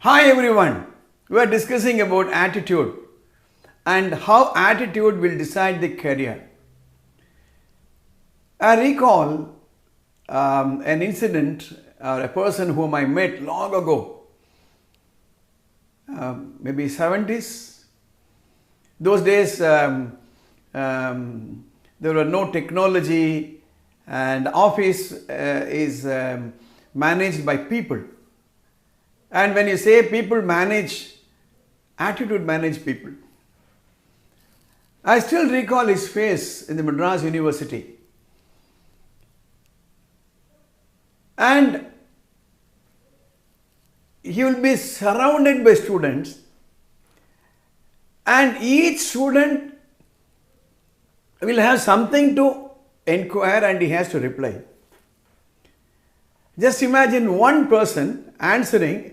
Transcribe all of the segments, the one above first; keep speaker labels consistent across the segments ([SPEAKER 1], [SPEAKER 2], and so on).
[SPEAKER 1] Hi everyone, we are discussing about attitude and how attitude will decide the career. I recall an incident or a person whom I met long ago, maybe 70s. Those days there were no technology and office is managed by people. And when you say people manage, attitude manage people. I still recall his face in the Madras University. And he will be surrounded by students, and each student will have something to inquire and he has to reply. Just imagine one person answering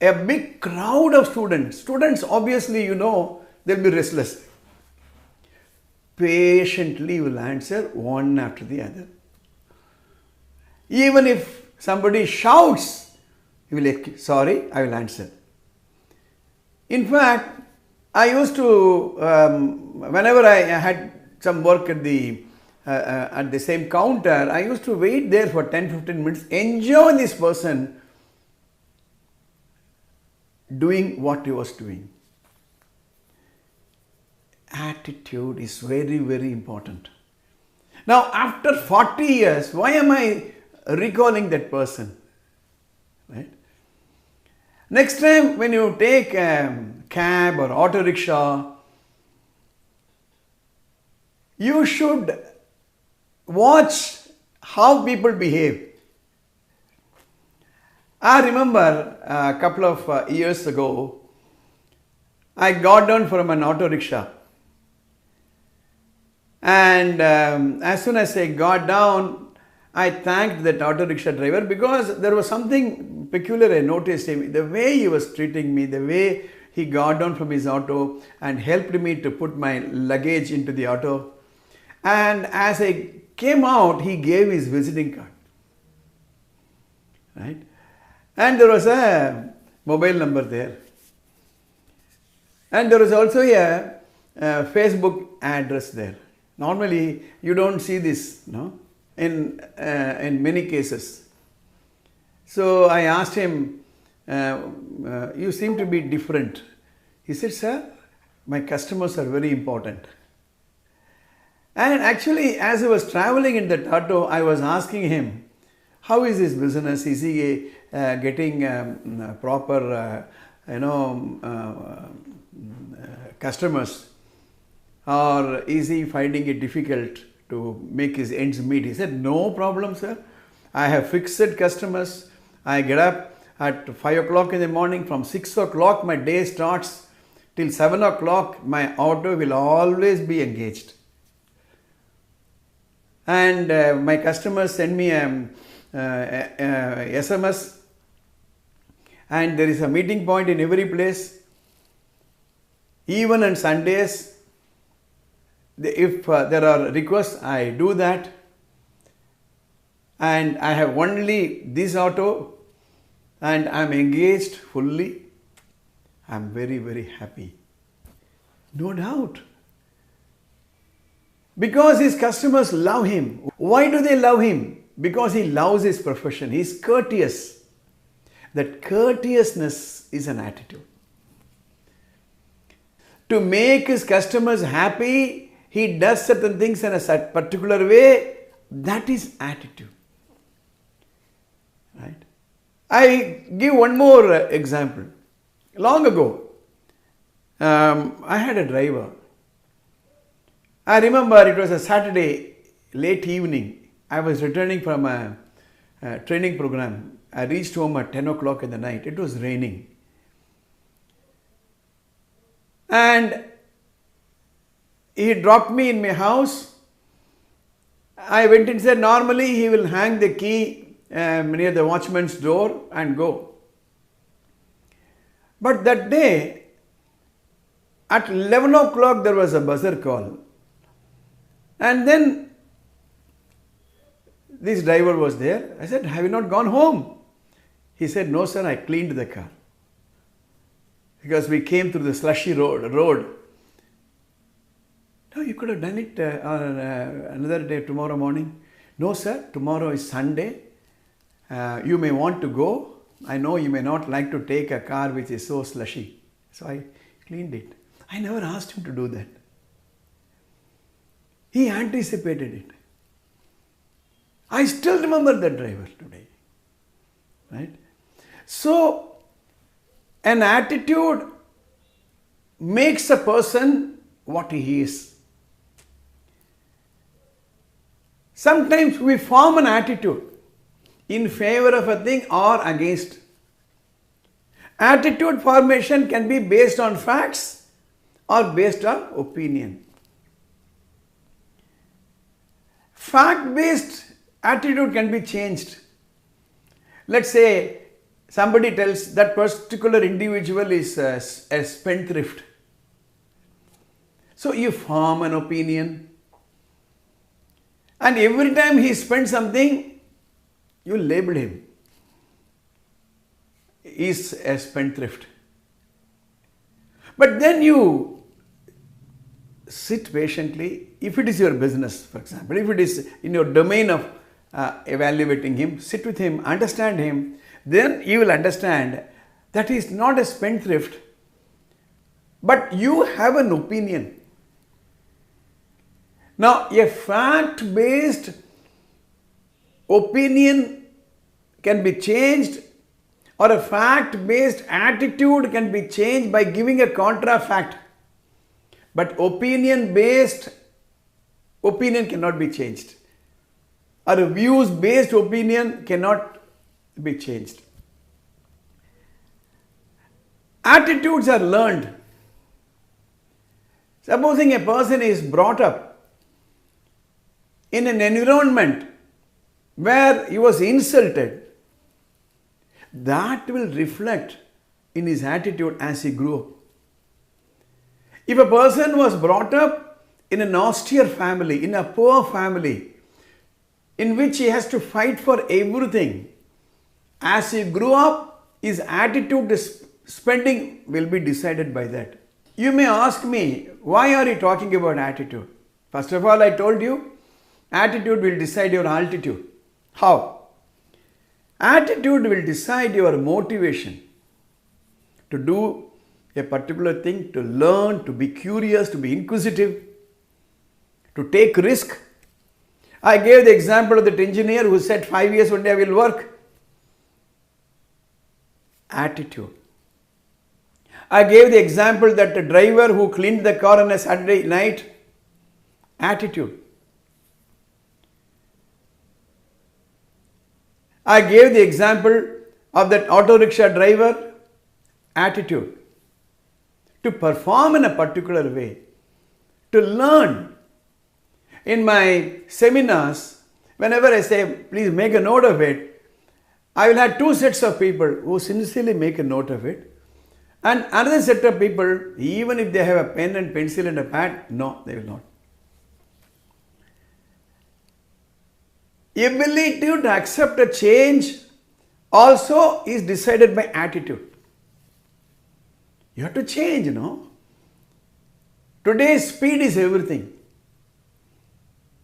[SPEAKER 1] a big crowd of students. Students, obviously, they'll be restless. Patiently will answer one after the other. Even if somebody shouts, he will say, sorry, I will answer. In fact, I used to, whenever I had some work at the same counter, I used to wait there for 10-15 minutes, enjoy this person doing what he was doing. Attitude is very, very important. Now, after 40 years, why am I recalling that person? Right? Next time when you take a cab or auto rickshaw, you should watch how people behave. I remember a couple of years ago, I got down from an auto rickshaw. And as soon as I got down, I thanked that auto rickshaw driver because there was something peculiar I noticed him. The way he was treating me, the way he got down from his auto and helped me to put my luggage into the auto. And as I came out, he gave his visiting card. Right? And there was a mobile number there. And there was also a Facebook address there. Normally, you don't see this, in many cases. So I asked him, you seem to be different. He said, sir, my customers are very important. And actually, as I was traveling in that auto, I was asking him, how is his business? Is he getting proper, customers? Or is he finding it difficult to make his ends meet? He said, no problem, sir. I have fixed customers. I get up at 5 o'clock in the morning. From 6 o'clock, my day starts till 7 o'clock. My auto will always be engaged. And my customers send me a SMS, and there is a meeting point in every place. Even on Sundays, if there are requests, I do that. And I have only this auto and I am engaged fully. I am very, very happy. No doubt. Because his customers love him. Why do they love him? Because he loves his profession. He is courteous. That courteousness is an attitude. To make his customers happy, he does certain things in a particular way. That is attitude. Right? I give one more example. Long ago, I had a driver. I remember it was a Saturday, late evening. I was returning from a training program. I reached home at 10 o'clock in the night. It was raining. And he dropped me in my house. I went inside. Normally, he will hang the key near the watchman's door and go. But that day, at 11 o'clock, there was a buzzer call. And then this driver was there. I said, have you not gone home? He said, no sir, I cleaned the car. Because we came through the slushy road. No, you could have done it on another day, tomorrow morning. No sir, tomorrow is Sunday. You may want to go. I know you may not like to take a car which is so slushy. So I cleaned it. I never asked him to do that. He anticipated it. I still remember that driver today. Right? So, an attitude makes a person what he is. Sometimes we form an attitude in favor of a thing or against. Attitude formation can be based on facts or based on opinion. Fact-based attitude can be changed. Let's say somebody tells that particular individual is a spendthrift. So you form an opinion, and every time he spends something, you label him. He is a spendthrift. But then you sit patiently. If it is your business, for example, if it is in your domain of evaluating him, sit with him, understand him, then you will understand that he is not a spendthrift, but you have an opinion. Now, a fact-based opinion can be changed, or a fact-based attitude can be changed by giving a contra-fact. But opinion-based opinion cannot be changed, or a views-based opinion cannot be changed. Attitudes are learned. Supposing a person is brought up in an environment where he was insulted, that will reflect in his attitude as he grew up. If a person was brought up in an austere family, in a poor family, in which he has to fight for everything, as he grew up, his attitude to spending will be decided by that. You may ask me, why are you talking about attitude? First of all, I told you, attitude will decide your altitude. How? Attitude will decide your motivation to do a particular thing, to learn, to be curious, to be inquisitive, to take risk. I gave the example of that engineer who said 5 years one day I will work. Attitude. I gave the example that the driver who cleaned the car on a Saturday night. Attitude. I gave the example of that auto rickshaw driver. Attitude. To perform in a particular way. To learn. In my seminars, whenever I say, please make a note of it, I will have two sets of people who sincerely make a note of it, and another set of people, even if they have a pen and pencil and a pad, no, they will not. Ability to accept a change also is decided by attitude. You have to change, Today's speed is everything.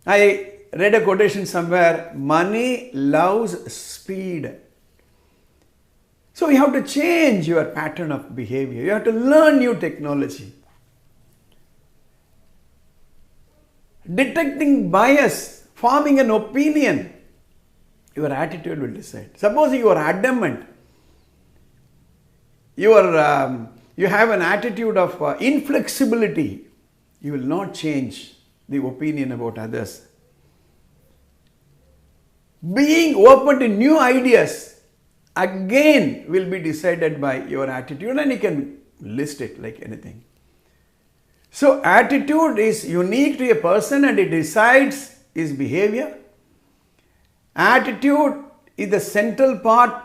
[SPEAKER 1] I read a quotation somewhere, money loves speed. So you have to change your pattern of behavior. You have to learn new technology. Detecting bias, forming an opinion, your attitude will decide. Suppose you are adamant, you have an attitude of inflexibility, you will not change the opinion about others. Being open to new ideas again will be decided by your attitude, and you can list it like anything. So attitude is unique to a person and it decides his behavior. Attitude is the central part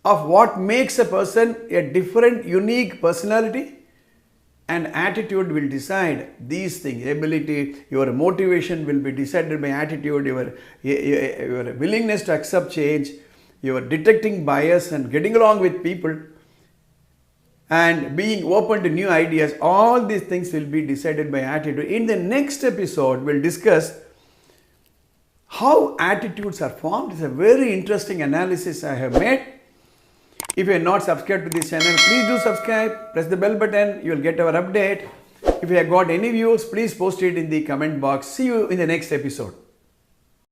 [SPEAKER 1] of what makes a person a different, unique personality. And attitude will decide these things. Ability, your motivation will be decided by attitude, your willingness to accept change, your detecting bias and getting along with people and being open to new ideas, all these things will be decided by attitude. In the next episode, we'll discuss how attitudes are formed. It's a very interesting analysis I have made. If you are not subscribed to this channel, please do subscribe, press the bell button, you will get our update. If you have got any views, please post it in the comment box. See you in the next episode.